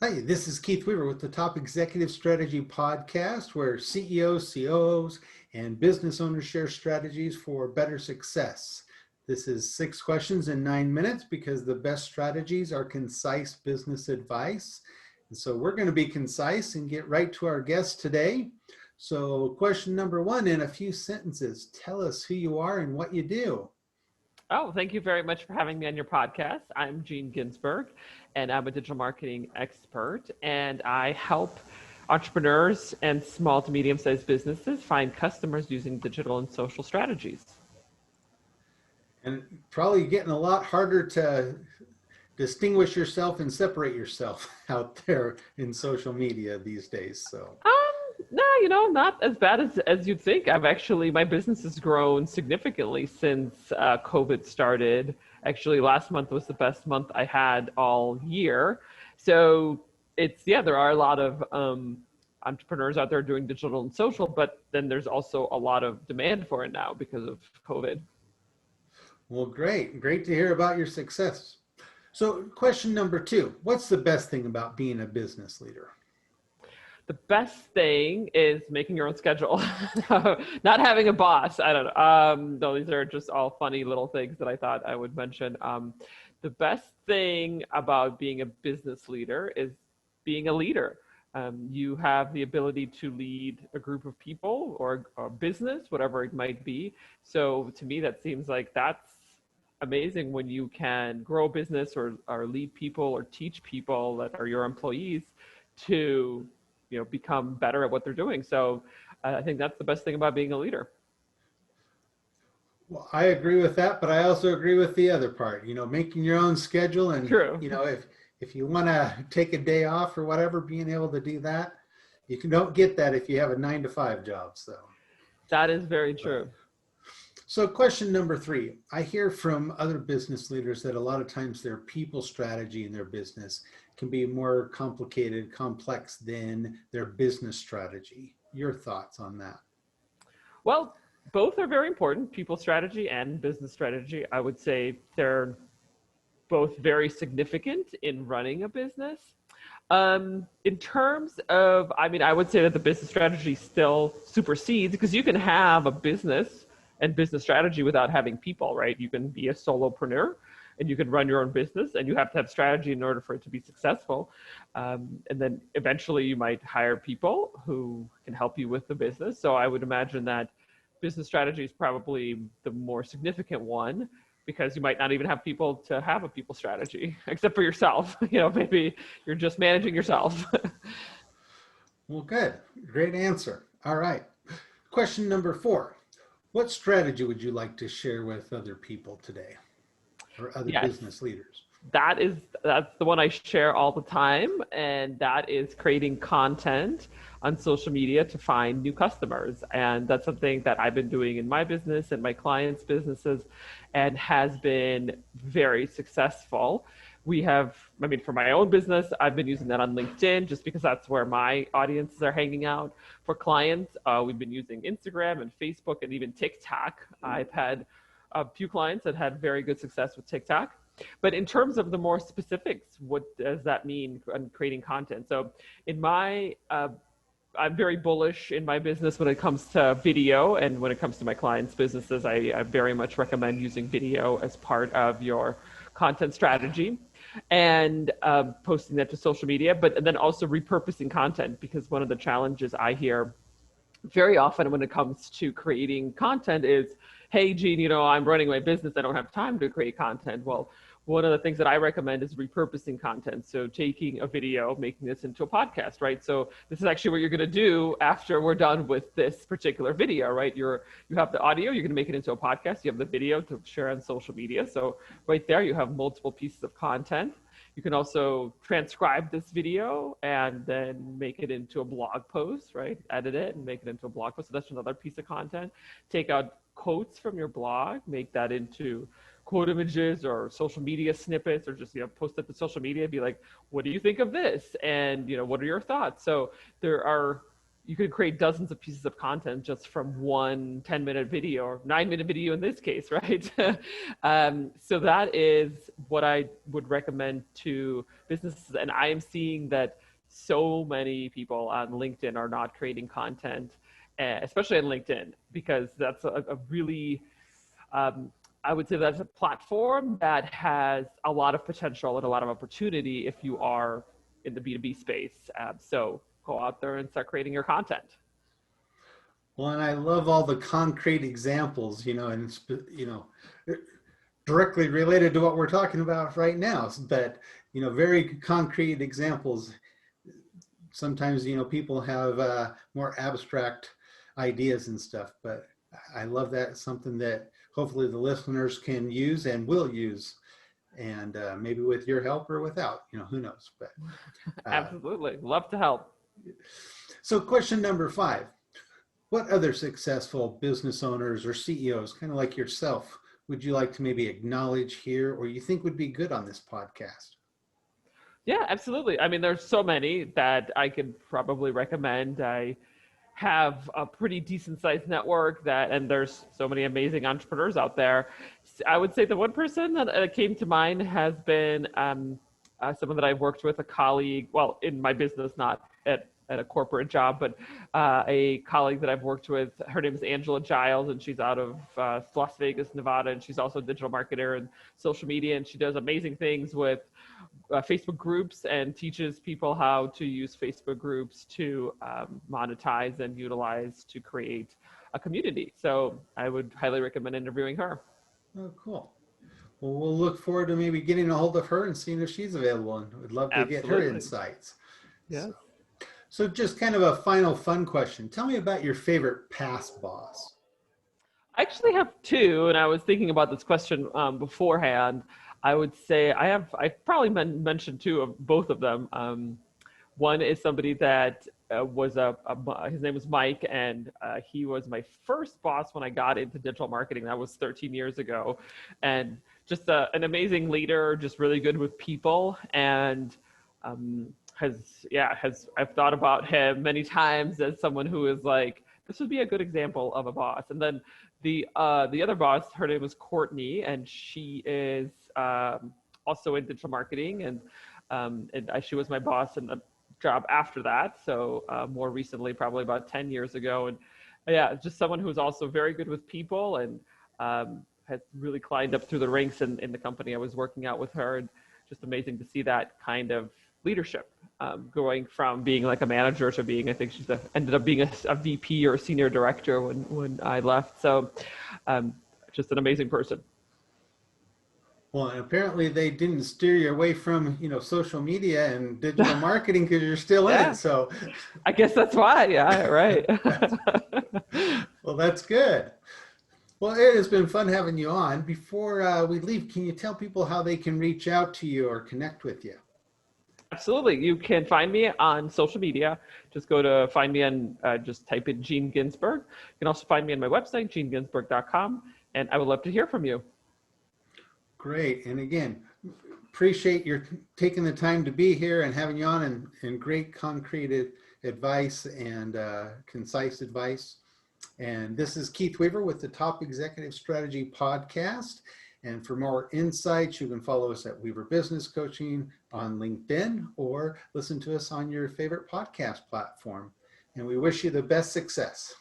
Hi, this is Keith Weaver with the Top Executive Strategy Podcast, where CEOs, COOs, and business owners share strategies for better success. This is 6 questions in 9 minutes because the best strategies are concise business advice. And so we're going to be concise and get right to our guest today. So question number 1, in a few sentences, tell us who you are and what you do. Oh, thank you very much for having me on your podcast. I'm Ginzburg, and I'm a digital marketing expert, and I help entrepreneurs and small to medium-sized businesses find customers using digital and social strategies. And probably getting a lot harder to distinguish yourself and separate yourself out there in social media these days. So No, not as bad as you'd think. My business has grown significantly since COVID started. Actually, last month was the best month I had all year. So there are a lot of entrepreneurs out there doing digital and social, but then there's also a lot of demand for it now because of COVID. well, great to hear about your success. So question number 2, what's the best thing about being a business leader? The best thing is making your own schedule, not having a boss. I don't know. No, these are just all funny little things that I thought I would mention. The best thing about being a business leader is being a leader. You have the ability to lead a group of people or a business, whatever it might be. So to me, that seems like that's amazing when you can grow a business or lead people or teach people that are your employees to become better at what they're doing. So I think that's the best thing about being a leader. Well, I agree with that, but I also agree with the other part, making your own schedule and, True. If you want to take a day off or whatever, being able to do that, don't get that if you have a 9-to-5 job. So that is very true. So question number 3, I hear from other business leaders that a lot of times their people strategy in their business can be more complicated, complex than their business strategy. Your thoughts on that? Well, both are very important, people strategy and business strategy. I would say they're both very significant in running a business. In terms of, I would say that the business strategy still supersedes, because you can have a business and business strategy without having people, right? You can be a solopreneur and you can run your own business, and you have to have strategy in order for it to be successful. And then eventually you might hire people who can help you with the business. So I would imagine that business strategy is probably the more significant one, because you might not even have people to have a people strategy, except for yourself. Maybe you're just managing yourself. Well, good. Great answer. All right. Question number 4. What strategy would you like to share with other people today, or other business leaders? That's the one I share all the time, and that is creating content on social media to find new customers. And that's something that I've been doing in my business and my clients' businesses, and has been very successful. For my own business, I've been using that on LinkedIn just because that's where my audiences are hanging out. For clients, we've been using Instagram and Facebook and even TikTok. I've had a few clients that had very good success with TikTok. But in terms of the more specifics, what does that mean on creating content? So I'm very bullish in my business when it comes to video, and when it comes to my clients' businesses, I very much recommend using video as part of your content strategy, and posting that to social media, but then also repurposing content, because one of the challenges I hear very often when it comes to creating content is, hey, Gene, I'm running my business, I don't have time to create content. Well, one of the things that I recommend is repurposing content. So taking a video, making this into a podcast, right? So this is actually what you're going to do after we're done with this particular video, right? You have the audio, you're going to make it into a podcast. You have the video to share on social media. So right there, you have multiple pieces of content. You can also transcribe this video and then make it into a blog post, right? Edit it and make it into a blog post. So that's another piece of content. Take out quotes from your blog, make that into quote images or social media snippets, or just post it to social media, be like, what do you think of this, and what are your thoughts? So there are you could create dozens of pieces of content just from one 10-minute video or 9-minute video in this case, right? So that is what I would recommend to businesses. And I am seeing that so many people on LinkedIn are not creating content, especially on LinkedIn, because that's a really, I would say that's a platform that has a lot of potential and a lot of opportunity if you are in the B2B space. So go out there and start creating your content. Well, and I love all the concrete examples, and directly related to what we're talking about right now. But very concrete examples. Sometimes people have more abstract ideas and stuff, but I love that. It's something that hopefully the listeners can use and will use, and maybe with your help or without, who knows. But Absolutely, love to help. So question number 5, what other successful business owners or CEOs, kind of like yourself, would you like to maybe acknowledge here, or you think would be good on this podcast? Yeah, absolutely. I mean, there's so many that I could probably recommend. I have a pretty decent sized network and there's so many amazing entrepreneurs out there. I would say the one person that came to mind has been someone that I've worked with, a colleague, well, in my business, not at a corporate job, but a colleague that I've worked with. Her name is Angela Giles, and she's out of Las Vegas, Nevada, and she's also a digital marketer and social media, and she does amazing things with Facebook groups and teaches people how to use Facebook groups to monetize and utilize to create a community. So I would highly recommend interviewing her. Oh, cool. Well, we'll look forward to maybe getting a hold of her and seeing if she's available, and would love to get her insights. Yes. So just kind of a final fun question. Tell me about your favorite past boss. I actually have two, and I was thinking about this question beforehand. I would say I probably mentioned two of both of them. One is somebody that his name was Mike, and he was my first boss when I got into digital marketing. That was 13 years ago, and just an amazing leader, just really good with people, and I've thought about him many times as someone who is like, this would be a good example of a boss. And then the other boss, her name was Courtney, and she is also in digital marketing, and she was my boss in the job after that. So more recently, probably about 10 years ago. And yeah, just someone who's also very good with people, and has really climbed up through the ranks in the company I was working out with her. And just amazing to see that kind of leadership, going from being like a manager to being, I think she's ended up being a VP or a senior director when I left. So just an amazing person. Well, and apparently they didn't steer you away from, social media and digital marketing because you're still in it. So I guess that's why. Yeah, right. Well, that's good. Well, it has been fun having you on. Before we leave, can you tell people how they can reach out to you or connect with you? Absolutely. You can find me on social media. Just go to find me on, just type in Gene Ginzburg. You can also find me on my website, geneginsburg.com, and I would love to hear from you. Great. And again, appreciate your taking the time to be here and having you on, and great concrete advice and concise advice. And this is Keith Weaver with the Top Executive Strategy Podcast. And for more insights, you can follow us at Weaver Business Coaching on LinkedIn, or listen to us on your favorite podcast platform. And we wish you the best success.